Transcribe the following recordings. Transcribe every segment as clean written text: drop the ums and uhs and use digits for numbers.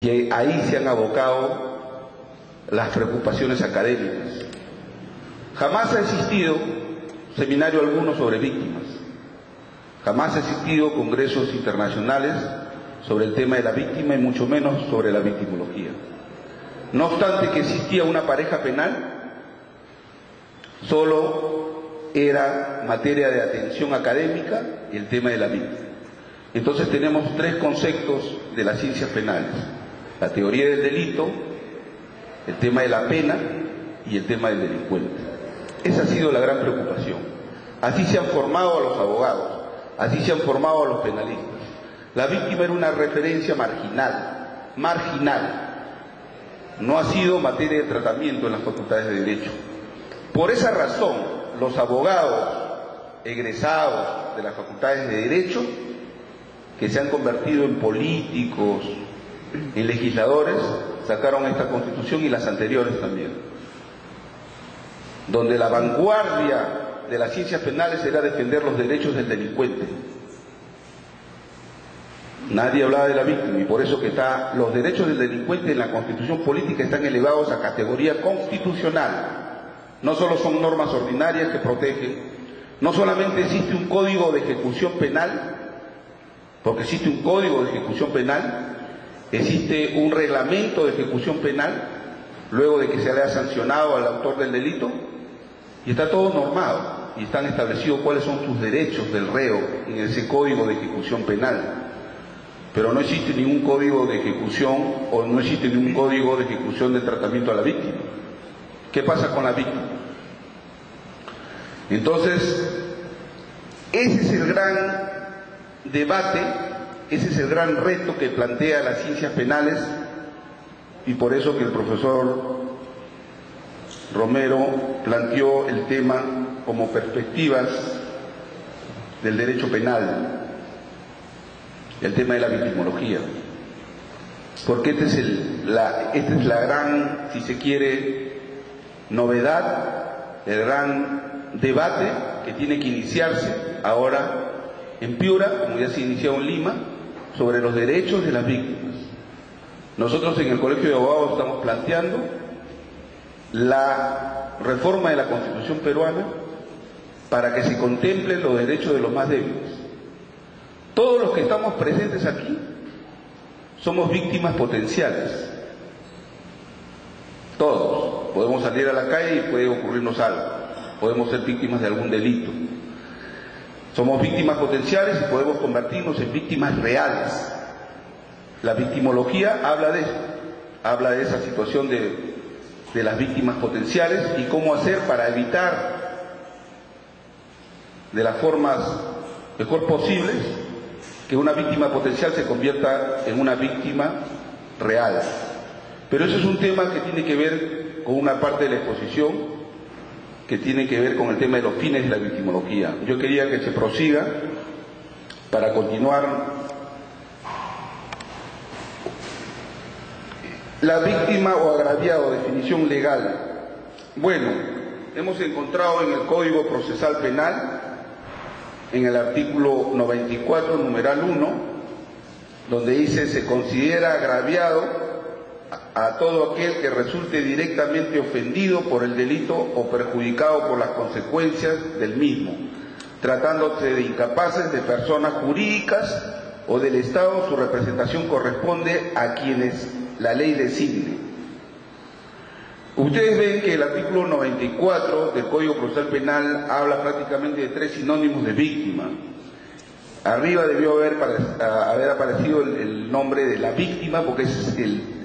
que ahí se han abocado las preocupaciones académicas. Jamás ha existido seminario alguno sobre víctimas, jamás ha existido congresos internacionales sobre el tema de la víctima y mucho menos sobre la victimología. No obstante que existía una pareja penal, solo era materia de atención académica el tema de la víctima. Entonces tenemos tres conceptos de las ciencias penales: la teoría del delito, el tema de la pena y el tema del delincuente. Esa ha sido la gran preocupación. Así se han formado a los abogados, así se han formado a los penalistas. La víctima era una referencia marginal. No ha sido materia de tratamiento en las facultades de Derecho. Por esa razón, los abogados egresados de las facultades de Derecho, que se han convertido en políticos, en legisladores, sacaron esta Constitución y las anteriores también, donde la vanguardia de las ciencias penales era defender los derechos del delincuente. Nadie hablaba de la víctima, y por eso que los derechos del delincuente en la Constitución política están elevados a categoría constitucional. No solo son normas ordinarias que protegen, no solamente existe un código de ejecución penal, porque existe un código de ejecución penal, existe un reglamento de ejecución penal, luego de que se le haya sancionado al autor del delito, y está todo normado, y están establecidos cuáles son sus derechos del reo en ese código de ejecución penal. Pero no existe ningún código de ejecución, o no existe ningún código de ejecución del tratamiento a la víctima. ¿Qué pasa con la víctima? Entonces, ese es el gran debate, ese es el gran reto que plantea las ciencias penales, y por eso que el profesor Romero planteó el tema como perspectivas del derecho penal, el tema de la victimología, porque esta es la gran, si se quiere, novedad, el gran debate que tiene que iniciarse ahora en Piura, como ya se inició en Lima, sobre los derechos de las víctimas. Nosotros en el Colegio de Abogados estamos planteando la reforma de la Constitución peruana para que se contemplen los derechos de los más débiles. Todos los que estamos presentes aquí somos víctimas potenciales. Todos. Podemos salir a la calle y puede ocurrirnos algo. Podemos ser víctimas de algún delito. Somos víctimas potenciales y podemos convertirnos en víctimas reales. La victimología habla de eso. Habla de esa situación de las víctimas potenciales y cómo hacer para evitar de las formas mejor posibles que una víctima potencial se convierta en una víctima real. Pero eso es un tema que tiene que ver con una parte de la exposición, que tiene que ver con el tema de los fines de la victimología. Yo quería que se prosiga para continuar. La víctima o agraviado, definición legal. Bueno, hemos encontrado en el Código Procesal Penal, en el artículo 94, numeral 1, donde dice: se considera agraviado a todo aquel que resulte directamente ofendido por el delito o perjudicado por las consecuencias del mismo, tratándose de incapaces, de personas jurídicas o del Estado. Su representación corresponde a quienes la ley designe. Ustedes ven que el artículo 94 del Código Procesal Penal habla prácticamente de tres sinónimos de víctima. Arriba debió haber aparecido el nombre de la víctima, porque ese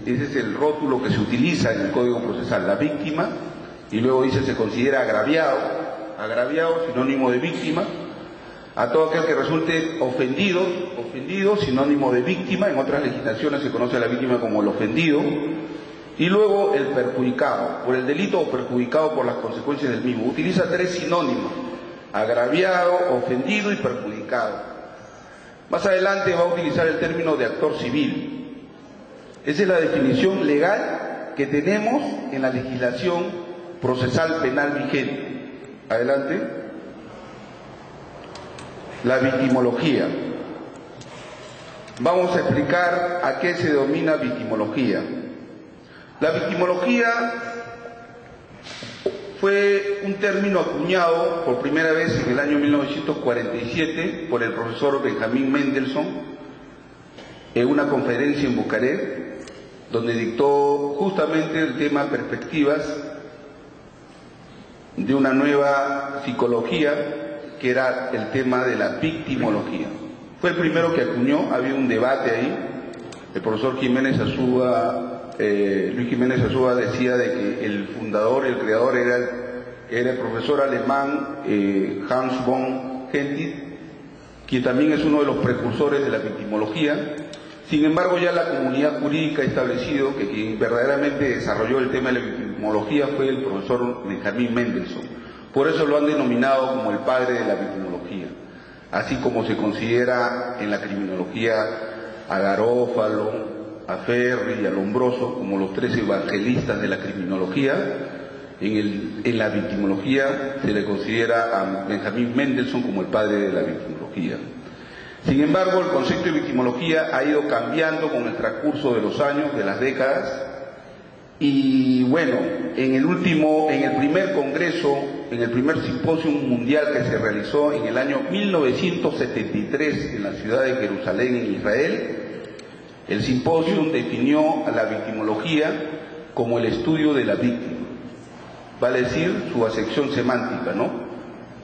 es el rótulo que se utiliza en el Código Procesal, la víctima, y luego dice: se considera agraviado, sinónimo de víctima, a todo aquel que resulte ofendido, sinónimo de víctima. En otras legislaciones se conoce a la víctima como el ofendido. Y luego el perjudicado por el delito o perjudicado por las consecuencias del mismo. Utiliza tres sinónimos: agraviado, ofendido y perjudicado. Más adelante va a utilizar el término de actor civil. Esa es la definición legal que tenemos en la legislación procesal penal vigente. Adelante. La victimología. vamos a explicar a qué se denomina victimología. La victimología fue un término acuñado por primera vez en el año 1947 por el profesor Benjamin Mendelssohn en una conferencia en Bucarest, donde dictó justamente el tema perspectivas de una nueva psicología, que era el tema de la victimología. Fue el primero que acuñó, había un debate ahí. El profesor Jiménez Azúa, Luis Jiménez Azúa, decía de que el fundador, el creador era el profesor alemán Hans von Hentig, quien también es uno de los precursores de la victimología. Sin embargo, ya la comunidad jurídica ha establecido que quien verdaderamente desarrolló el tema de la victimología fue el profesor Benjamin Mendelssohn. Por eso lo han denominado como el padre de la victimología, así como se considera en la criminología a Garófalo, a Ferri y a Lombroso como los tres evangelistas de la criminología. En la victimología se le considera a Benjamin Mendelssohn como el padre de la victimología. Sin embargo, el concepto de victimología ha ido cambiando con el transcurso de los años, de las décadas, y bueno, en el primer congreso, en el primer simposio mundial que se realizó en el año 1973 en la ciudad de Jerusalén, en Israel, el simposio definió a la victimología como el estudio de la víctima. Vale decir su acepción semántica, ¿no?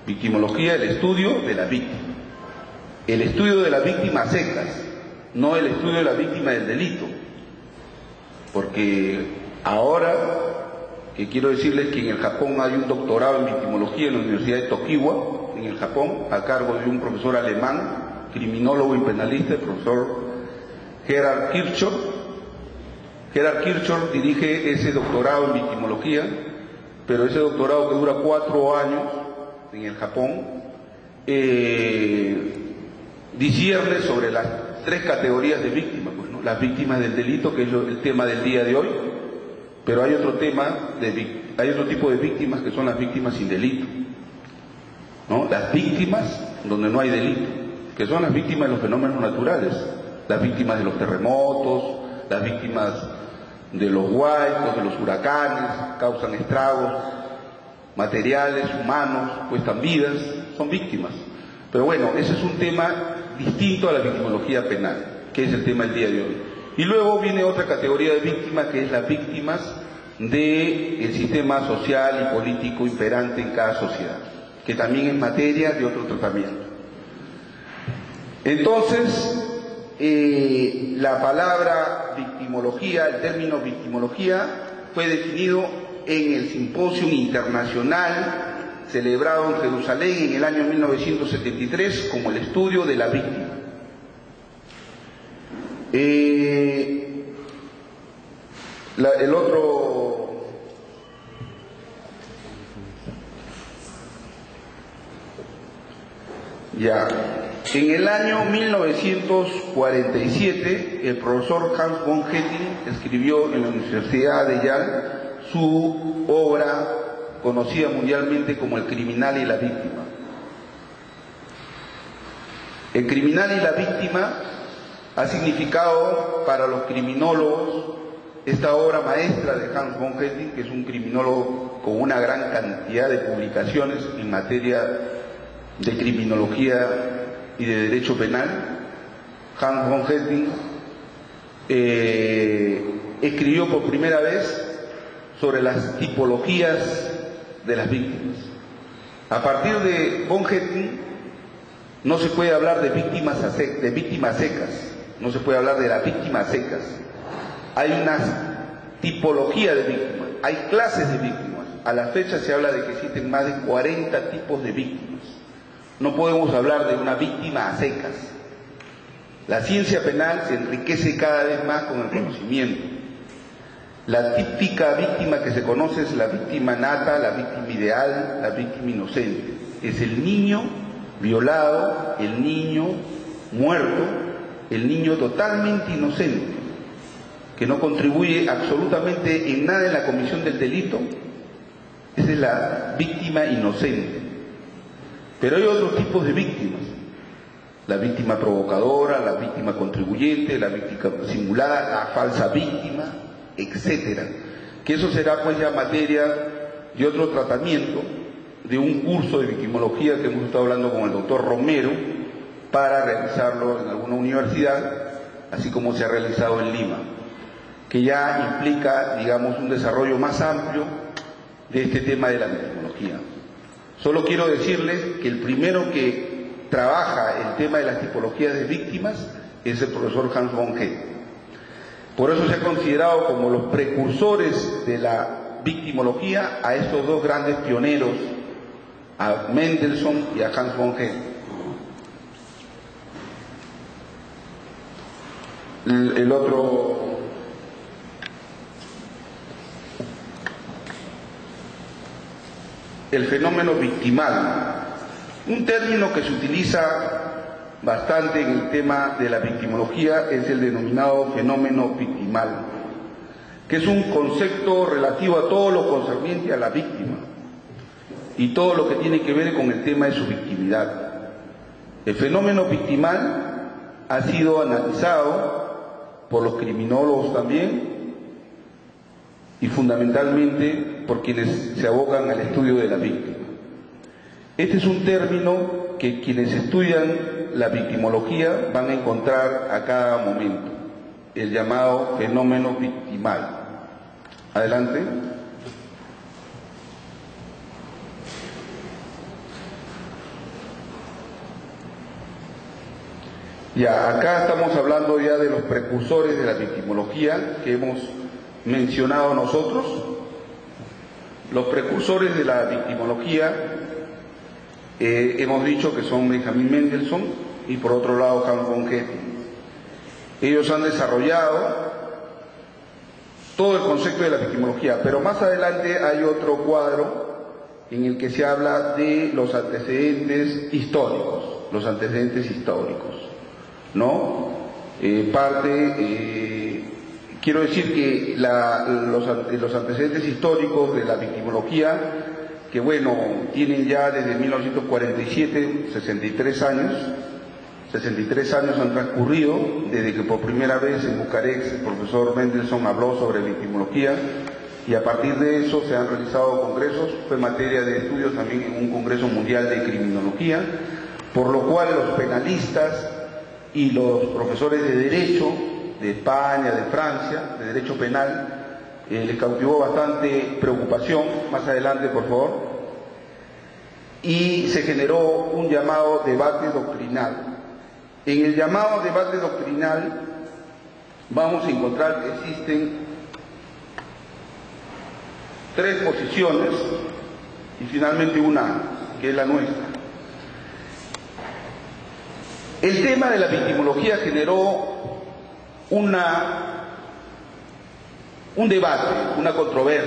Victimología, el estudio de la víctima. El estudio de la víctima a secas, no el estudio de la víctima del delito. Porque ahora, que quiero decirles que en el Japón hay un doctorado en victimología en la Universidad de Tokiwa, en el Japón, a cargo de un profesor alemán, criminólogo y penalista, el profesor Gerhard Kirchhoff. Gerhard Kirchhoff dirige ese doctorado en victimología, pero ese doctorado que dura 4 años en el Japón, discierne sobre las 3 categorías de víctimas, pues, ¿no? Las víctimas del delito, que es el tema del día de hoy, pero hay otro tipo de víctimas que son las víctimas sin delito, ¿no? Las víctimas donde no hay delito, que son las víctimas de los fenómenos naturales, las víctimas de los terremotos, las víctimas de los huaicos, de los huracanes, causan estragos materiales, humanos, cuestan vidas, son víctimas. Pero bueno, ese es un tema distinto a la victimología penal, que es el tema del día de hoy. Y luego viene otra categoría de víctimas, que es las víctimas del sistema social y político imperante en cada sociedad, que también es materia de otro tratamiento. Entonces, la palabra victimología, el término victimología, fue definido en el Simposio Internacional celebrado en Jerusalén en el año 1973 como el estudio de la víctima. El otro ya en el año 1947 el profesor Hans von Hentig escribió en la Universidad de Yale su obra conocida mundialmente como El criminal y la víctima. El criminal y la víctima ha significado para los criminólogos esta obra maestra de Hans von Hentig, que es un criminólogo con una gran cantidad de publicaciones en materia de criminología y de derecho penal. Hans von Hentig escribió por primera vez sobre las tipologías de las víctimas. A partir de von Hentig no se puede hablar de víctimas secas, no se puede hablar de las víctimas secas. Hay una tipología de víctimas, hay clases de víctimas. A la fecha se habla de que existen más de 40 tipos de víctimas. No podemos hablar de una víctima a secas. La ciencia penal se enriquece cada vez más con el conocimiento. La típica víctima que se conoce es la víctima nata, la víctima ideal, la víctima inocente. Es el niño violado, el niño muerto, el niño totalmente inocente, que no contribuye absolutamente en nada en la comisión del delito. Esa es la víctima inocente. Pero hay otros tipos de víctimas. la víctima provocadora, la víctima contribuyente, la víctima simulada, la falsa víctima, etcétera. Que eso será pues ya materia de otro tratamiento, de un curso de victimología que hemos estado hablando con el doctor Romero para realizarlo en alguna universidad, así como se ha realizado en Lima, que ya implica, digamos, un desarrollo más amplio de este tema de la victimología. Solo quiero decirles que el primero que trabaja el tema de las tipologías de víctimas es el profesor Hans von Heth. Por eso se ha considerado como los precursores de la victimología a estos dos grandes pioneros, a Mendelssohn y a Hans von Heth. El otro, el fenómeno victimal, un término que se utiliza bastante en el tema de la victimología es el denominado fenómeno victimal, que es un concepto relativo a todo lo concerniente a la víctima y todo lo que tiene que ver con el tema de su victimidad. El fenómeno victimal ha sido analizado por los criminólogos también y fundamentalmente por quienes se abocan al estudio de la víctima. Este es un término que quienes estudian la victimología van a encontrar a cada momento, el llamado fenómeno victimal. Adelante. Ya, acá estamos hablando ya de los precursores de la victimología que hemos mencionado nosotros. Los precursores de la victimología hemos dicho que son Benjamin Mendelssohn y por otro lado Hans von Heth. Ellos han desarrollado todo el concepto de la victimología, pero más adelante hay otro cuadro en el que se habla de los antecedentes históricos, ¿no? Quiero decir que los antecedentes históricos de la victimología, que bueno, tienen ya desde 1947 63 años han transcurrido desde que por primera vez en Bucarest el profesor Mendelssohn habló sobre victimología, y a partir de eso se han realizado congresos, fue materia de estudios también en un congreso mundial de criminología, por lo cual los penalistas y los profesores de Derecho de España, de Francia, de Derecho Penal, les cautivó bastante preocupación, más adelante por favor, y se generó un llamado debate doctrinal. En el llamado debate doctrinal vamos a encontrar que existen tres posiciones y finalmente una, que es la nuestra. El tema de la victimología generó un debate, una controversia.